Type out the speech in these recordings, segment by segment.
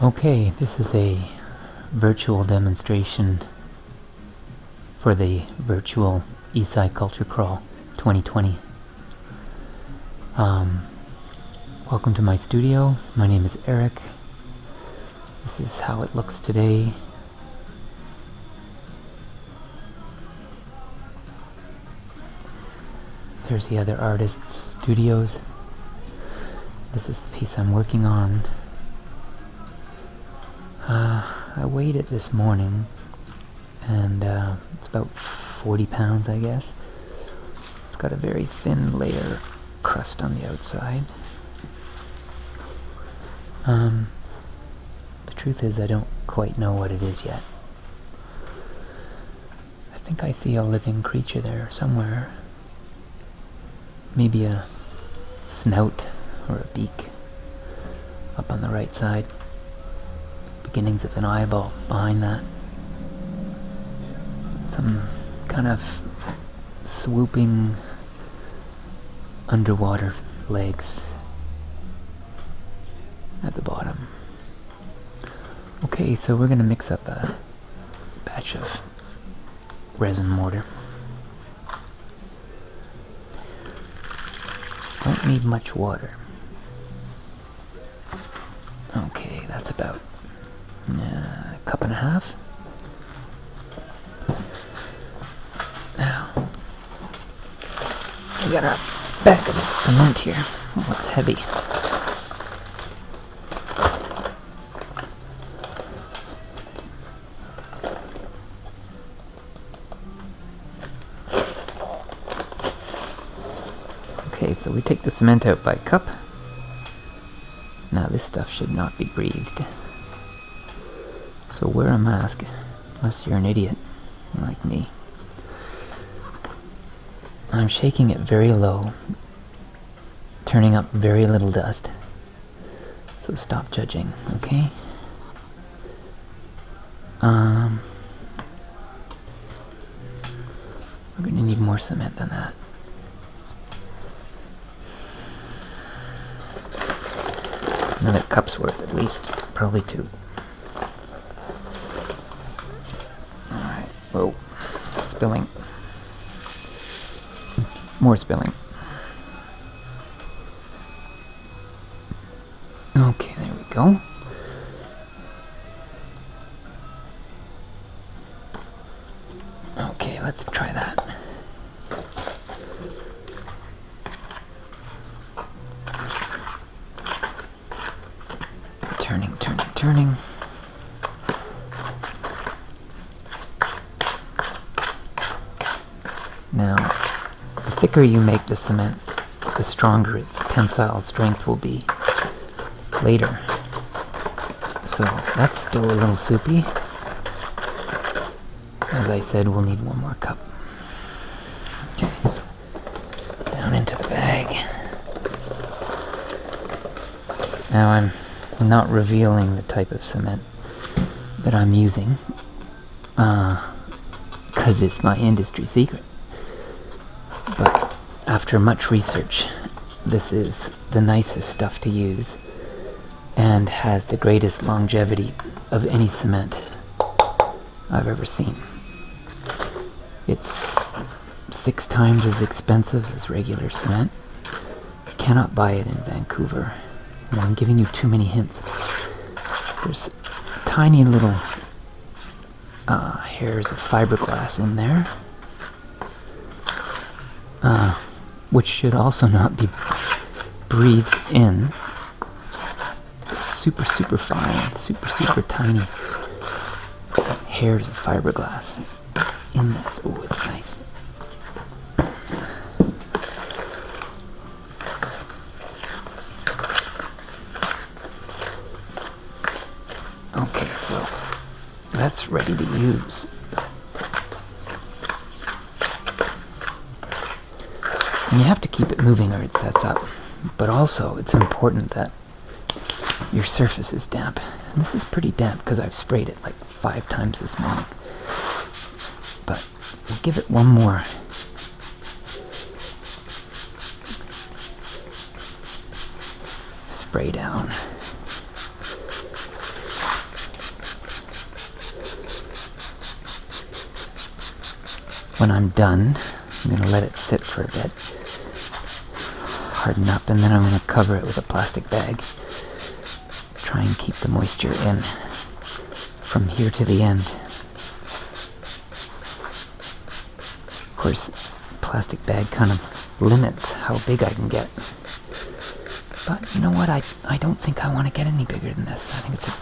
Okay, this is a virtual demonstration for the virtual Eastside Culture Crawl 2020. Welcome to my studio. My name is Eric. This is how it looks today. There's the other artists' studios. This is the piece I'm working on. I weighed it this morning, and it's about 40 pounds, I guess. It's got a very thin layer crust on the outside. The truth is, I don't quite know what it is yet. I think I see a living creature there somewhere. Maybe a snout or a beak up on the right side. Beginnings of an eyeball behind that. Some kind of swooping underwater legs at the bottom. Okay, so we're gonna mix up a batch of resin mortar. Don't need much water. Okay, that's about a cup and a half. Now, we got our bag of cement here. Oh, it's heavy. Okay, so we take the cement out by cup. Now this stuff should not be breathed. So wear a mask, unless you're an idiot, like me. I'm shaking it very low, turning up very little dust. So stop judging, okay? We're gonna need more cement than that. Another cup's worth at least, probably two. Alright, whoa, spilling. More spilling. Okay, there we go. Okay, let's try that. Turning. Now, the thicker you make the cement, the stronger its tensile strength will be later. So that's still a little soupy. As I said, we'll need one more cup. Okay, so down into the bag. Now I'm not revealing the type of cement that I'm using, because it's my industry secret. But after much research, this is the nicest stuff to use and has the greatest longevity of any cement I've ever seen. It's 6 times as expensive as regular cement. You cannot buy it in Vancouver. And I'm giving you too many hints. There's tiny little hairs of fiberglass in there, which should also not be breathed in. It's super fine, super tiny hairs of fiberglass in this. Oh, it's nice. Okay, so that's ready to use. And you have to keep it moving or it sets up. But also, it's important that your surface is damp. And this is pretty damp because I've sprayed it like 5 times this morning. But we'll give it one more spray down. when I'm done, I'm going to let it sit for a bit, harden up, and then I'm going to cover it with a plastic bag. Try and keep the moisture in from here to the end. Of course, plastic bag kind of limits how big I can get. But you know what? I don't think I want to get any bigger than this. I think it's a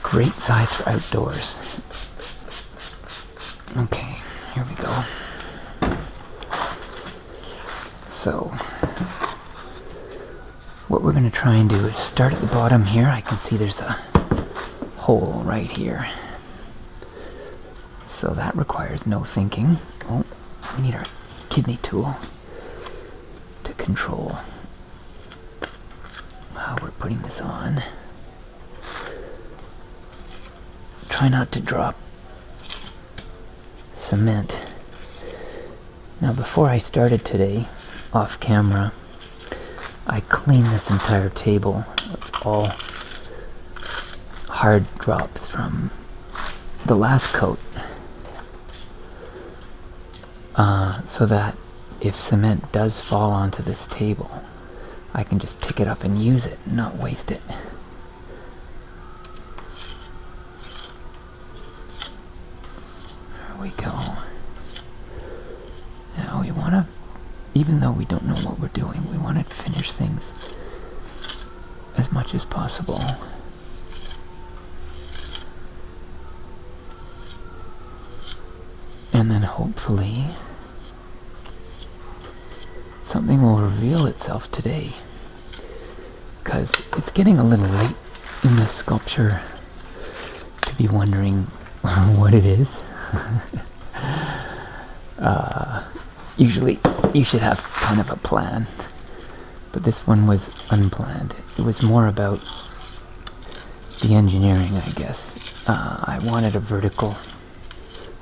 great size for outdoors. Okay, here we go. So, what we're going to try and do is start at the bottom here. I can see there's a hole right here. So that requires no thinking. Oh, we need our kidney tool to control how we're putting this on. Try not to drop cement. Now, before I started today, off camera, I cleaned this entire table of all hard drops from the last coat, so that if cement does fall onto this table, I can just pick it up and use it and not waste it. There we go. Now we want to, even though we don't know what we're doing, we want to finish things as much as possible. And then hopefully something will reveal itself today, because it's getting a little late in the sculpture to be wondering what it is. Usually you should have kind of a plan, but this one was unplanned. It was more about the engineering, I guess. I wanted a vertical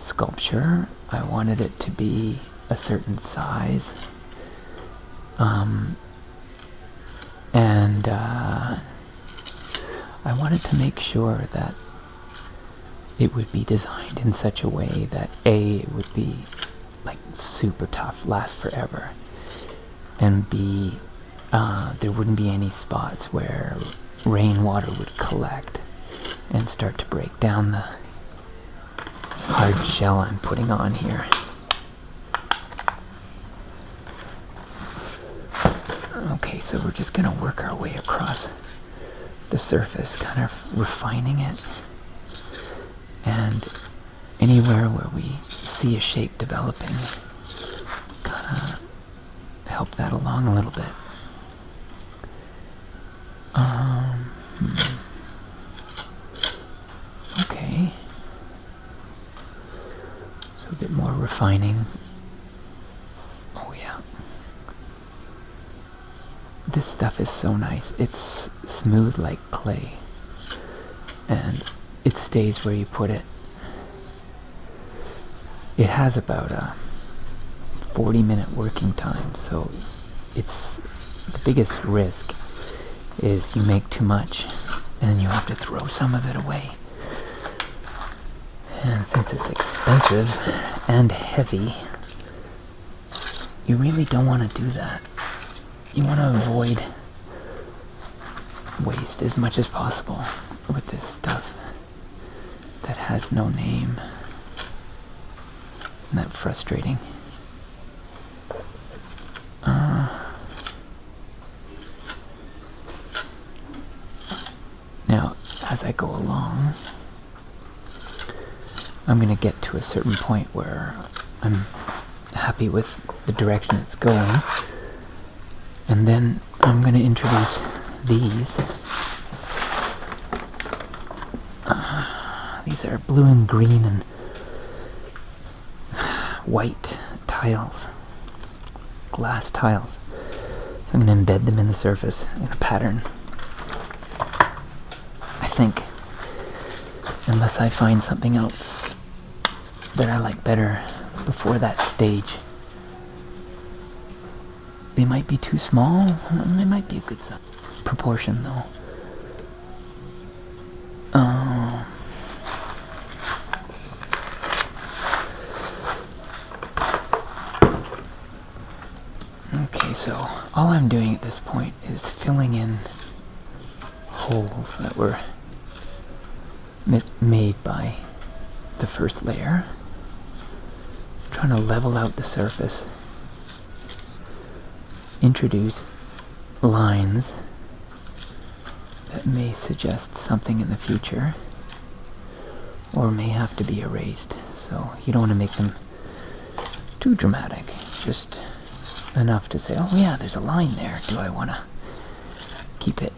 sculpture. I wanted it to be a certain size. And I wanted to make sure that it would be designed in such a way that A, it would be like super tough, last forever, and B, there wouldn't be any spots where rainwater would collect and start to break down the hard shell I'm putting on here. Okay, so we're just going to work our way across the surface, kind of refining it, and anywhere where we see a shape developing, kind of help that along a little bit. Okay, so a bit more refining. Oh yeah. This stuff is so nice. It's smooth like clay, and it stays where you put it. It has about a 40-minute working time, so it's the biggest risk is you make too much and then you have to throw some of it away. And since it's expensive and heavy, you really don't want to do that. You want to avoid waste as much as possible with this stuff that has no name. Isn't that frustrating? Now, as I go along, I'm going to get to a certain point where I'm happy with the direction it's going, and then I'm going to introduce these. These are blue and green and white tiles, glass tiles. So I'm going to embed them in the surface in a pattern, I think, unless I find something else that I like better before that stage. They might be too small. They might be a good size proportion though. all I'm doing at this point is filling in holes that were made by the first layer. Trying to level out the surface, introduce lines that may suggest something in the future or may have to be erased. So you don't want to make them too dramatic, just enough to say, oh yeah, there's a line there. Do I want to keep it?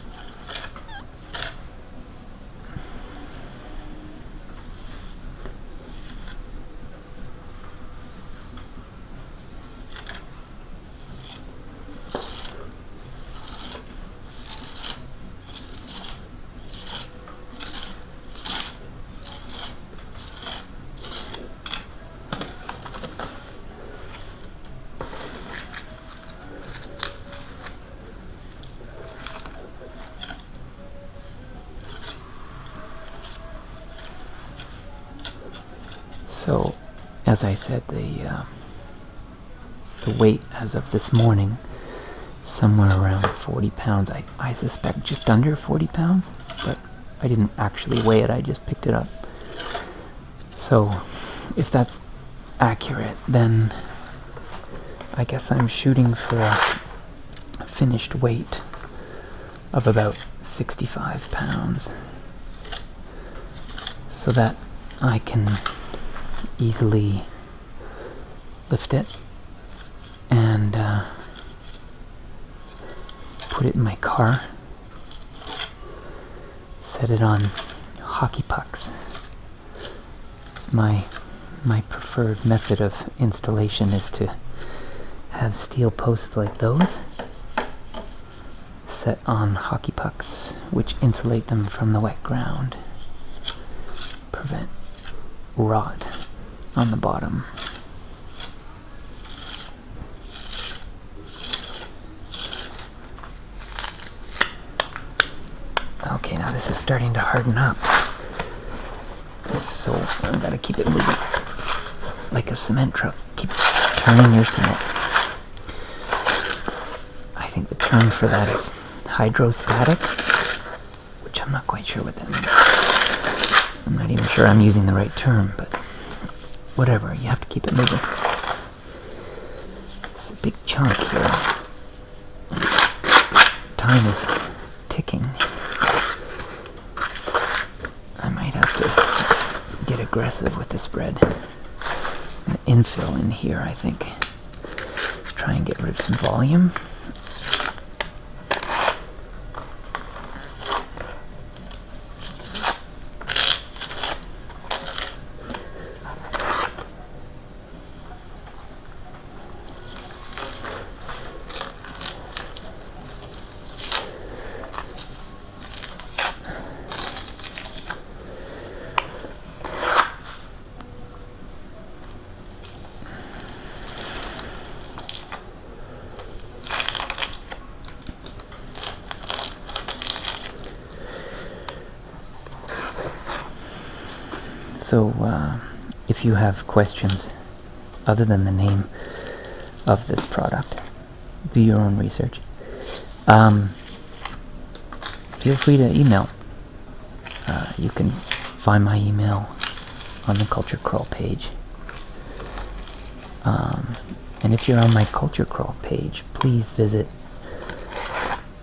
So, as I said, the weight as of this morning, somewhere around 40 pounds. I suspect just under 40 pounds, but I didn't actually weigh it, I just picked it up. So, if that's accurate, then I guess I'm shooting for a finished weight of about 65 pounds, so that I can easily lift it and put it in my car, set it on hockey pucks. It's my preferred method of installation is to have steel posts like those set on hockey pucks, which insulate them from the wet ground, prevent rot on the bottom. Okay, now this is starting to harden up, so I've got to keep it moving like a cement truck. Keep turning your cement. I think the term for that is hydrostatic, which I'm not quite sure what that means. I'm not even sure I'm using the right term, but whatever, you have to keep it moving. It's a big chunk here. Time is ticking. I might have to get aggressive with the spread. And infill in here, I think. Try and get rid of some volume. So, if you have questions other than the name of this product, do your own research. Feel free to email. You can find my email on the Culture Crawl page. And if you're on my Culture Crawl page, please visit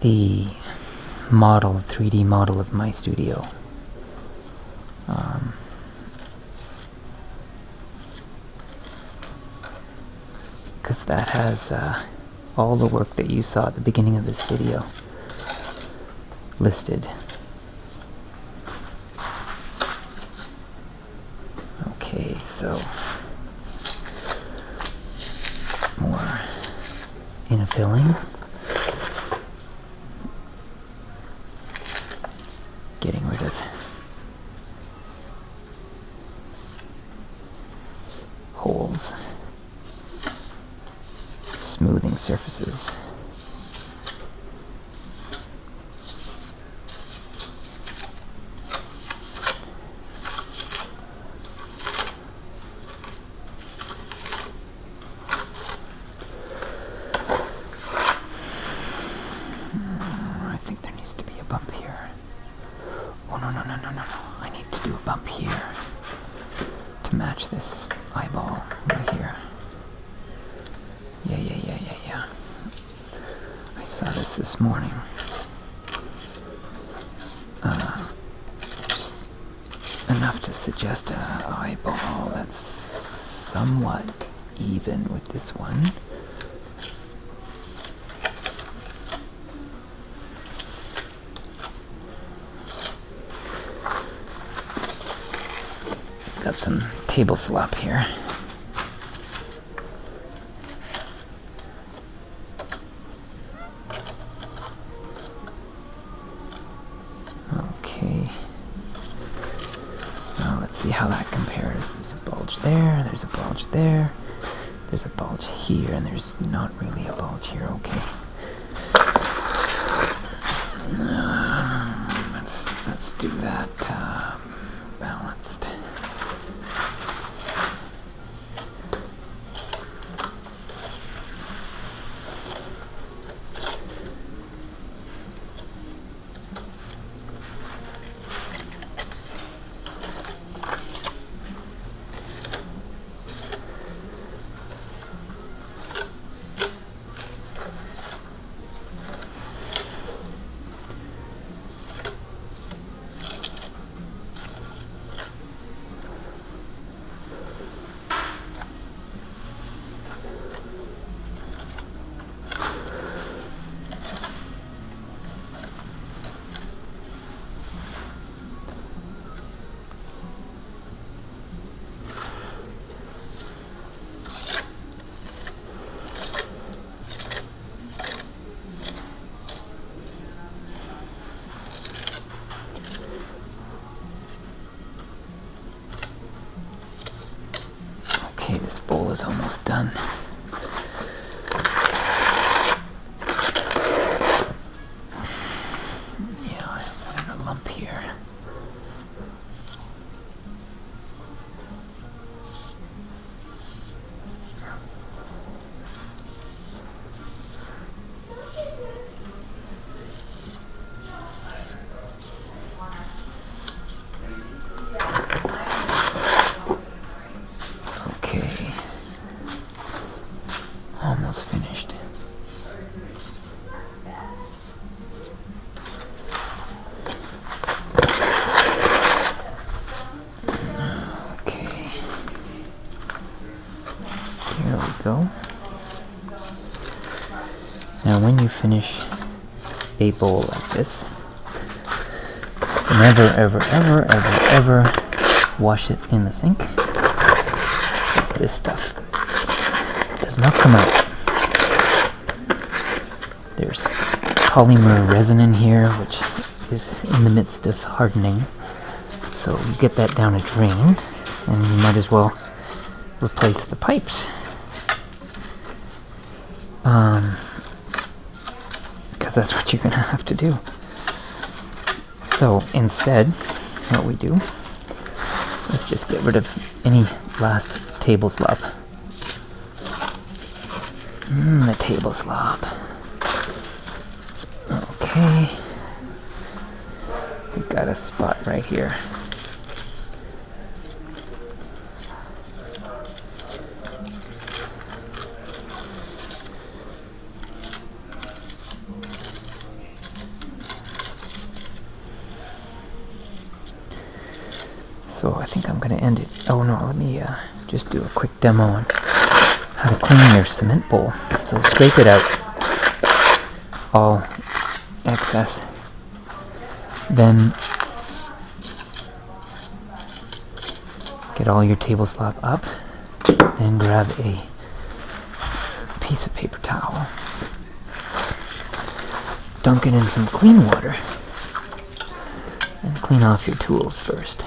the 3D model of my studio. Because that has all the work that you saw at the beginning of this video listed. Okay, so more infilling. Getting rid of holes. Smoothing surfaces. bump here. Oh, no, no, no, no, no, no. I need to do a bump here to match this eyeball right here. Yeah. I saw this morning. Just enough to suggest an eyeball that's somewhat even with this one. Got some table slop here. Okay. Now let's see how that compares. There's a bulge there, there's a bulge there, there's a bulge here, and there's not really a bulge here. Okay. Let's do that balanced. Okay, this bowl is almost done. Yeah, I'm in a lump here. Okay. Almost finished. Okay. Here we go. Now when you finish a bowl like this, never ever wash it in the sink, because this stuff does not come out. There's polymer resin in here, which is in the midst of hardening, so you get that down a drain, and you might as well replace the pipes. Because that's what you're gonna have to do. So instead, what we do, let's just get rid of any last table slop. The table slop. Okay. We got a spot right here. So I think I'm going to end it. Oh no, let me just do a quick demo on how to clean your cement bowl. So scrape it out, all excess. Then get all your table slop up. Then grab a piece of paper towel. Dunk it in some clean water. And clean off your tools first.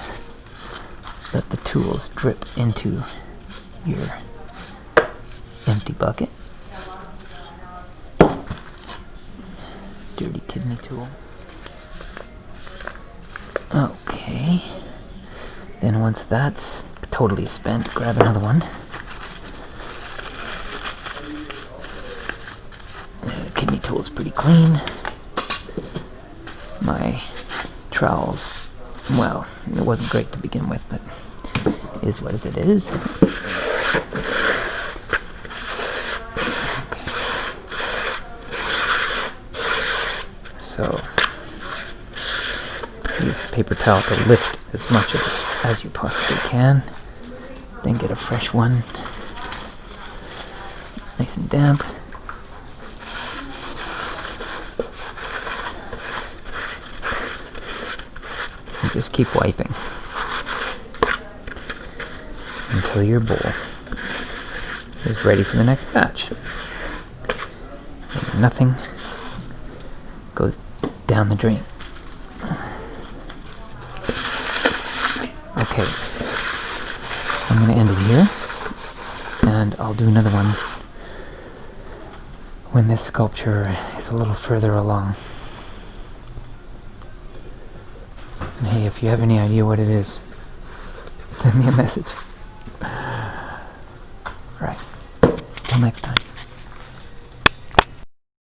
Let the tools drip into your empty bucket. Dirty kidney tool. Okay. Then once that's totally spent, grab another one. The kidney tool is pretty clean. My trowels, well, it wasn't great to begin with, but is what it is. Okay. So, use the paper towel to lift as much of this as you possibly can. Then get a fresh one, nice and damp. And just keep wiping until your bowl is ready for the next batch. And nothing goes down the drain. Okay, I'm going to end it here, and I'll do another one when this sculpture is a little further along. And hey, if you have any idea what it is, send me a message. Right, till next time.